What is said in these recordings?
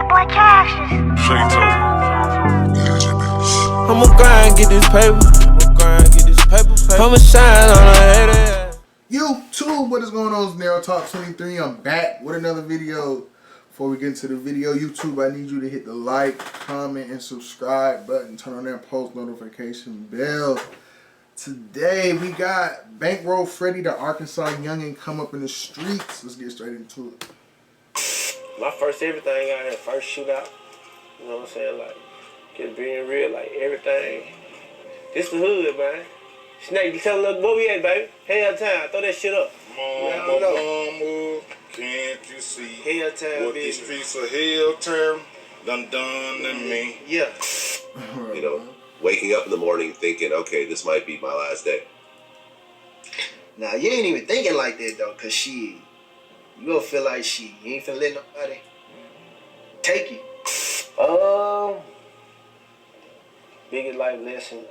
boy Cassius. I'ma grind, get this paper. I'ma shine on the head. YouTube, what is going on? It's Narrow Talk 23. I'm back with another video. Before we get into the video, YouTube, I need you to hit the like, comment, and subscribe button. Turn on that post notification bell. Today, we got Bankroll Freddie, the Arkansas Youngin, come up in the streets. Let's get straight into it. My first everything out here, first shootout. You know what I'm saying? Like, just being real, like everything. This the hood, man. Snake, you tell them where we at, baby? Hell time, throw that shit up. Mama, can't you see Hell time, what baby. these streets of hell turn done to me? Yeah. You know, waking up in the morning thinking, okay, this might be my last day. Nah, you ain't even thinking like that though, cause you gonna feel like you ain't finna let nobody take you. Biggest life lesson,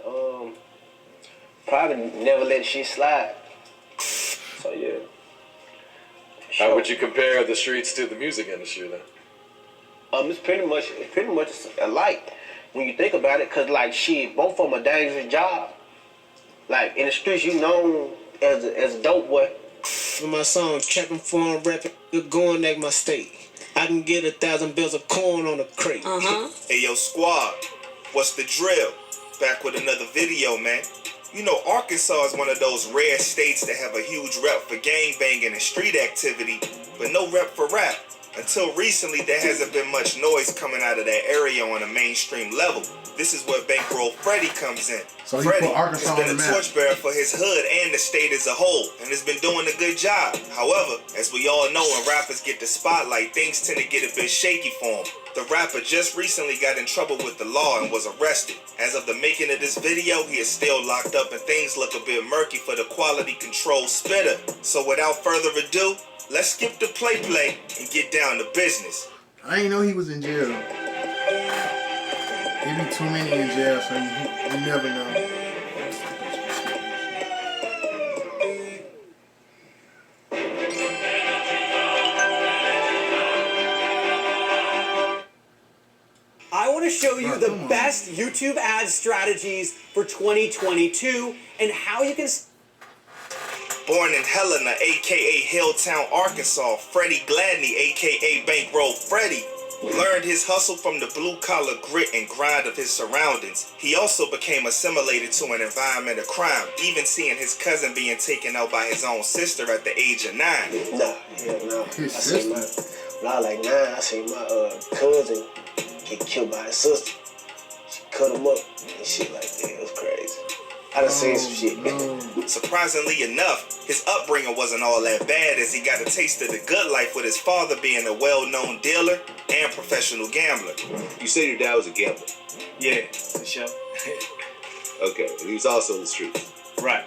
probably never let shit slide. So yeah. How would you compare the streets to the music industry then? It's pretty much alike when you think about it, cause like shit, both of them a dangerous job. Like in the streets, you known as a dope boy. For my song, trapping, foreign, rapping, you're going like my state. I can get 1,000 bills of corn on a crate. Hey yo, squad, what's the drill? Back with another video, man. You know, Arkansas is one of those rare states that have a huge rep for gang banging and street activity, but no rep for rap. Until recently, there hasn't been much noise coming out of that area on a mainstream level. This is where Bankroll Freddie comes in. So he Freddie put Arkansas has been on a the map. torchbearer for his hood and the state as a whole, and has been doing a good job. However, as we all know, when rappers get the spotlight, things tend to get a bit shaky for him. The rapper just recently got in trouble with the law and was arrested. As of the making of this video, he is still locked up and things look a bit murky for the quality control spitter. So without further ado, let's skip the play and get down to business. I didn't know he was in jail. There be too many in jail, so you never know. I want to show you the best YouTube ad strategies for 2022 and how you can... Born in Helena, aka Hilltown, Arkansas, Freddie Gladney, aka Bankroll Freddie, learned his hustle from the blue-collar grit and grind of his surroundings. He also became assimilated to an environment of crime, even seeing his cousin being taken out by his own sister at the age of 9. No. His I seen sister? when I was like 9, I seen my cousin get killed by his sister. She cut him up and shit like that. It was crazy. I done seen some shit. Surprisingly enough, his upbringing wasn't all that bad, as he got a taste of the good life with his father being a well-known dealer and professional gambler. You said your dad was a gambler. Yeah, for sure. Okay, and he was also in the streets. Right.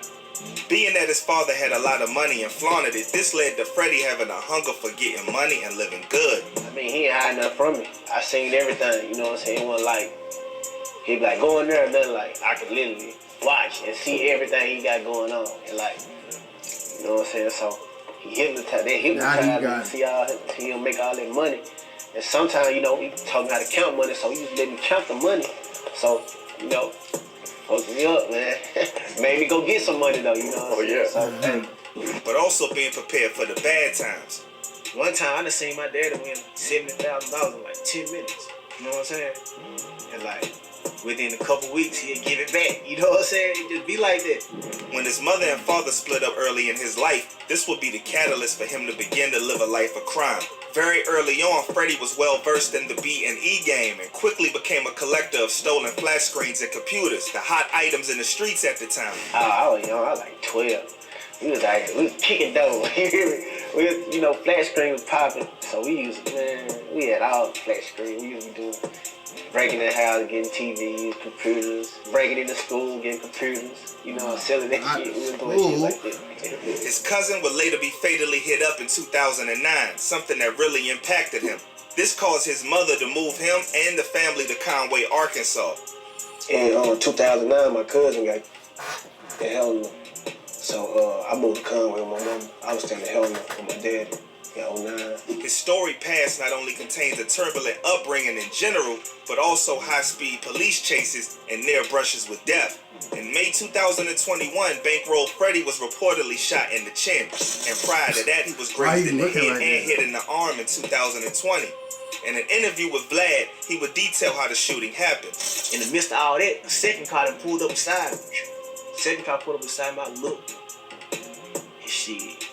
Being that his father had a lot of money and flaunted it, this led to Freddie having a hunger for getting money and living good. I mean, he ain't hiding nothing from me. I seen everything, you know what I'm saying? It wasn't like, he'd be like, go in there and nothing, like, I could literally watch and see everything he got going on. And like, you know what I'm saying? So he hypnotized me, see him make all that money. And sometimes, you know, he taught me how to count money, so he just let me count the money. So, you know, hooked me up, man. Made me go get some money though, you know what I'm saying? So, but also being prepared for the bad times. one time I done seen my daddy win $70,000 in like 10 minutes. You know what I'm saying? And like, within a couple weeks, he'd give it back. You know what I'm saying? It just be like that. When his mother and father split up early in his life, this would be the catalyst for him to begin to live a life of crime. Very early on, Freddie was well versed in the B&E game and quickly became a collector of stolen flat screens and computers, the hot items in the streets at the time. I was young. I was like 12. We was kicking dough. Flat screen was popping. So we had all the flat screen. We used to be doing breaking in the house, getting TVs, computers, breaking into school, getting computers, selling that shit. We were doing shit like that. His cousin would later be fatally hit up in 2009, something that really impacted him. This caused his mother to move him and the family to Conway, Arkansas. In 2009, my cousin got in Helena. So I moved to Conway with my mom. I was staying in Helena with my daddy. Yeah, 09. His storied past not only contains a turbulent upbringing in general, but also high-speed police chases and near brushes with death. In May 2021, Bankroll Freddie was reportedly shot in the chin, and prior to that, he was grazed in the head and hit in the arm in 2020. In an interview with Vlad, he would detail how the shooting happened. In the midst of all that, the second car that pulled up beside me. Second car pulled up beside me, I looked. And shit,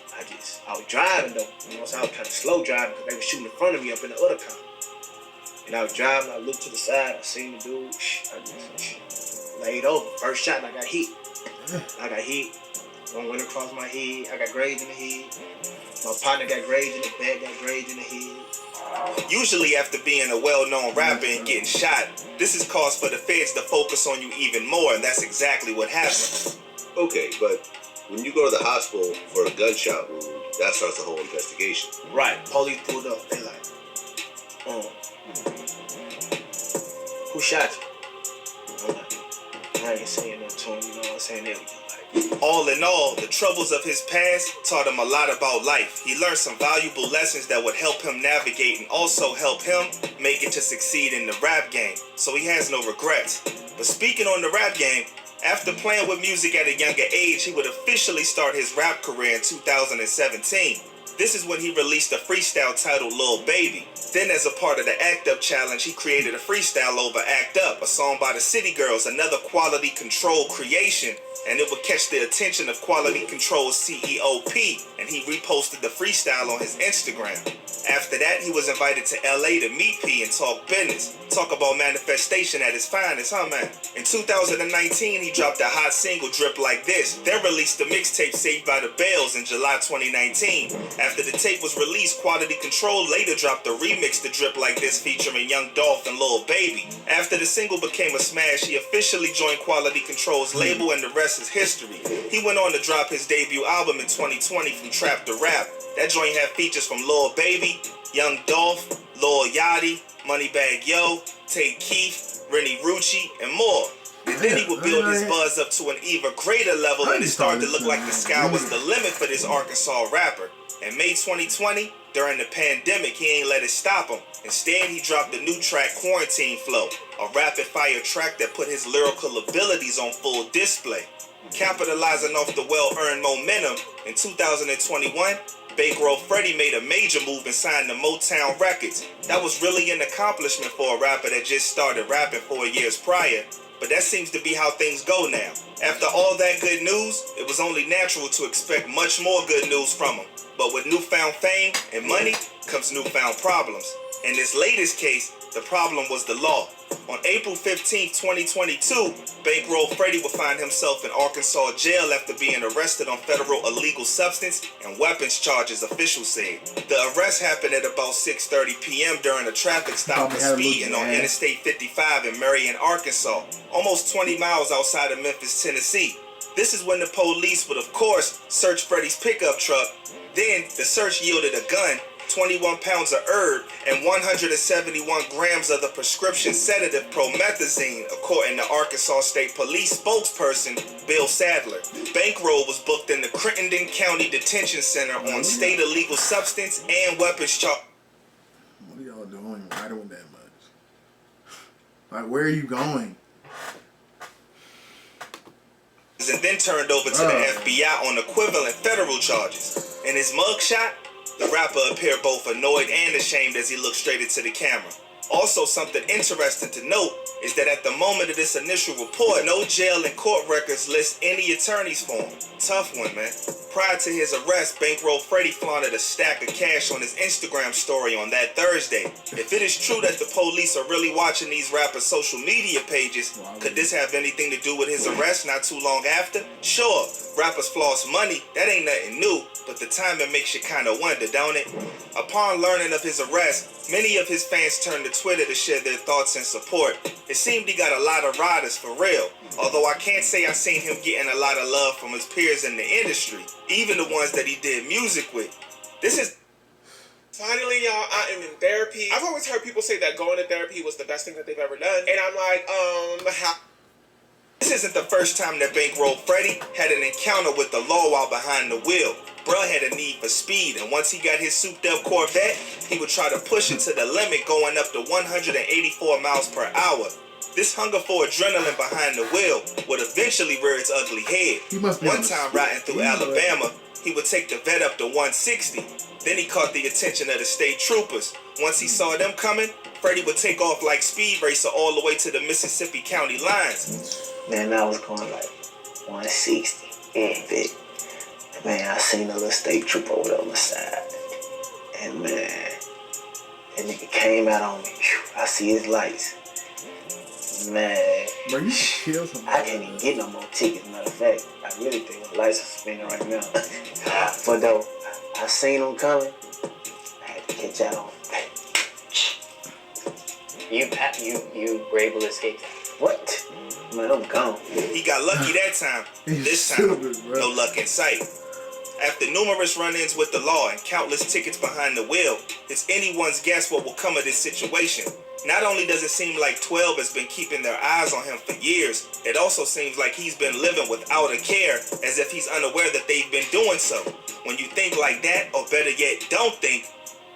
I was driving though. You know, so I was kind of slow driving because they were shooting in front of me up in the other car. And I was driving, I looked to the side, I seen the dude, I just laid over. First shot, and I got hit. One went across my head, I got grazed in the head. My partner got grazed in the back, got grazed in the head. Usually after being a well-known rapper and getting shot, this is cause for the feds to focus on you even more, and that's exactly what happened. Okay, but when you go to the hospital for a gunshot wound, that starts the whole investigation. Right, police pulled up, they like, who shot you? I'm like, I ain't saying nothing to him, you know what I'm saying? They was just like, All in all, the troubles of his past taught him a lot about life. He learned some valuable lessons that would help him navigate and also help him make it to succeed in the rap game. So he has no regrets. But speaking on the rap game, after playing with music at a younger age, he would officially start his rap career in 2017. This is when he released a freestyle titled Lil Baby. Then as a part of the Act Up challenge, he created a freestyle over Act Up, a song by the City Girls, another quality control creation, and it would catch the attention of Quality Control's CEO P, and he reposted the freestyle on his Instagram. After that, he was invited to LA to meet P and talk business. Talk about manifestation at its finest, huh, man? In 2019, he dropped a hot single, Drip Like This, then released the mixtape Saved by the Bells in July 2019. After the tape was released, Quality Control later dropped a remix to Drip Like This featuring Young Dolph and Lil Baby. After the single became a smash, he officially joined Quality Control's label, and the rest is history. He went on to drop his debut album in 2020, From Trap to Rap. That joint had features from Lil Baby, Young Dolph, Lil Yachty, Moneybagg Yo, Tate Keith, Rennie Rucci, and more. And then he would build his buzz up to an even greater level, and it started to look like the sky was the limit for this Arkansas rapper. In May 2020, during the pandemic, he ain't let it stop him. Instead, he dropped the new track Quarantine Flow, a rapid-fire track that put his lyrical abilities on full display. Capitalizing off the well-earned momentum, in 2021, Bankroll Freddie made a major move and signed to Motown Records. That was really an accomplishment for a rapper that just started rapping 4 years prior, but that seems to be how things go now. After all that good news, it was only natural to expect much more good news from him. But with newfound fame and money comes newfound problems. In this latest case, the problem was the law. On April 15, 2022, Bankroll Freddie would find himself in Arkansas jail after being arrested on federal illegal substance and weapons charges, officials said. The arrest happened at about 6:30 p.m. during a traffic stop for speeding on Interstate 55 in Marion, Arkansas, almost 20 miles outside of Memphis, Tennessee. This is when the police would, of course, search Freddie's pickup truck. Then the search yielded a gun, 21 pounds of herb, and 171 grams of the prescription sedative promethazine, according to Arkansas State Police spokesperson Bill Sadler. Bankroll was booked in the Crittenden County Detention Center on state illegal substance and weapons charges. What are y'all doing riding with that much? Like, where are you going? And then turned over to the FBI on equivalent federal charges. In his mugshot, the rapper appeared both annoyed and ashamed as he looked straight into the camera. Also, something interesting to note is that at the moment of this initial report, no jail and court records list any attorneys for him. Tough one, man. Prior to his arrest, Bankroll Freddie flaunted a stack of cash on his Instagram story on that Thursday. If it is true that the police are really watching these rappers' social media pages, could this have anything to do with his arrest not too long after? Sure, rappers floss money, that ain't nothing new, but the timing makes you kinda wonder, don't it? Upon learning of his arrest, many of his fans turned to Twitter to share their thoughts and support. It seemed he got a lot of riders for real, although I can't say I seen him getting a lot of love from his peers in the industry, even the ones that he did music with. This is finally, y'all, I am in therapy. I've always heard people say that going to therapy was the best thing that they've ever done, and I'm like, how? This This isn't the first time that Bankroll Freddie had an encounter with the law while behind the wheel. Bruh had a need for speed, and once he got his souped up Corvette, he would try to push it to the limit, going up to 184 miles per hour. This hunger for adrenaline behind the wheel would eventually rear its ugly head. One time riding through Alabama, he would take the vet up to 160. Then he caught the attention of the state troopers. Once he saw them coming, Freddie would take off like Speed Racer all the way to the Mississippi County lines. Man, I was going like 160. Big. Man, I seen a little state trooper over there on the side. And man, that nigga came out on me. I see his lights. Man, bro, you can kill somebody. I can't even get no more tickets. Matter of fact, I really think my lights are spinning right now. But though, I seen him coming. I had to catch out on him. You were able to escape that. What? Man, I'm gone. He got lucky that time. This time, no luck in sight. After numerous run-ins with the law and countless tickets behind the wheel, it's anyone's guess what will come of this situation. Not only does it seem like 12 has been keeping their eyes on him for years, it also seems like he's been living without a care, as if he's unaware that they've been doing so. When you think like that, or better yet, don't think,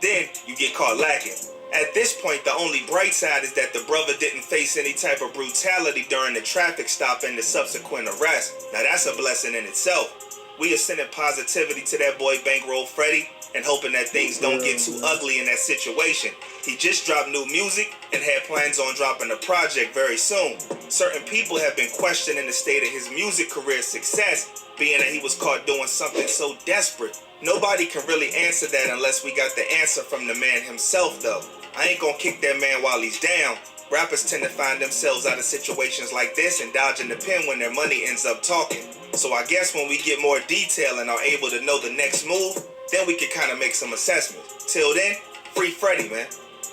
then you get caught lacking. At this point, the only bright side is that the brother didn't face any type of brutality during the traffic stop and the subsequent arrest. Now that's a blessing in itself. We are sending positivity to that boy Bankroll Freddie and hoping that things don't get too ugly in that situation. He just dropped new music and had plans on dropping a project very soon. Certain people have been questioning the state of his music career success, being that he was caught doing something so desperate. Nobody can really answer that unless we got the answer from the man himself though. I ain't gonna kick that man while he's down. Rappers tend to find themselves out of situations like this and dodging the pen when their money ends up talking. So I guess when we get more detail and are able to know the next move, then we can kind of make some assessments. Till then, free Freddie, man.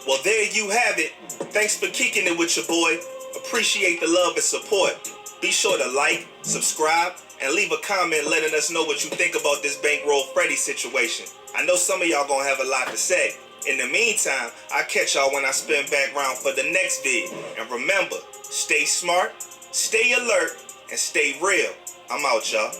Well, there you have it. Thanks for kicking it with your boy. Appreciate the love and support. Be sure to like, subscribe, and leave a comment letting us know what you think about this Bankroll Freddie situation. I know some of y'all gonna have a lot to say. In the meantime, I'll catch y'all when I spin back round for the next vid. And remember, stay smart, stay alert, and stay real. I'm out, y'all.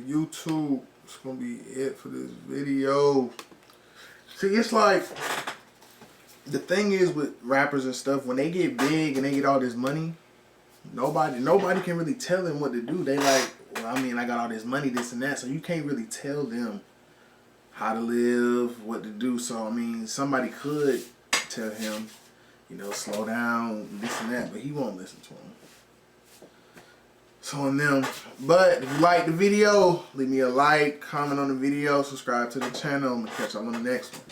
YouTube, it's gonna be it for this video. See, it's like, the thing is with rappers and stuff, when they get big and they get all this money, nobody can really tell them what to do. They like, well, I mean, I got all this money, this and that, so you can't really tell them how to live, what to do. So, I mean, somebody could tell him, you know, slow down, this and that, but he won't listen to him. So on them. But if you like the video, leave me a like, comment on the video, subscribe to the channel. I'm going to catch y'all on the next one.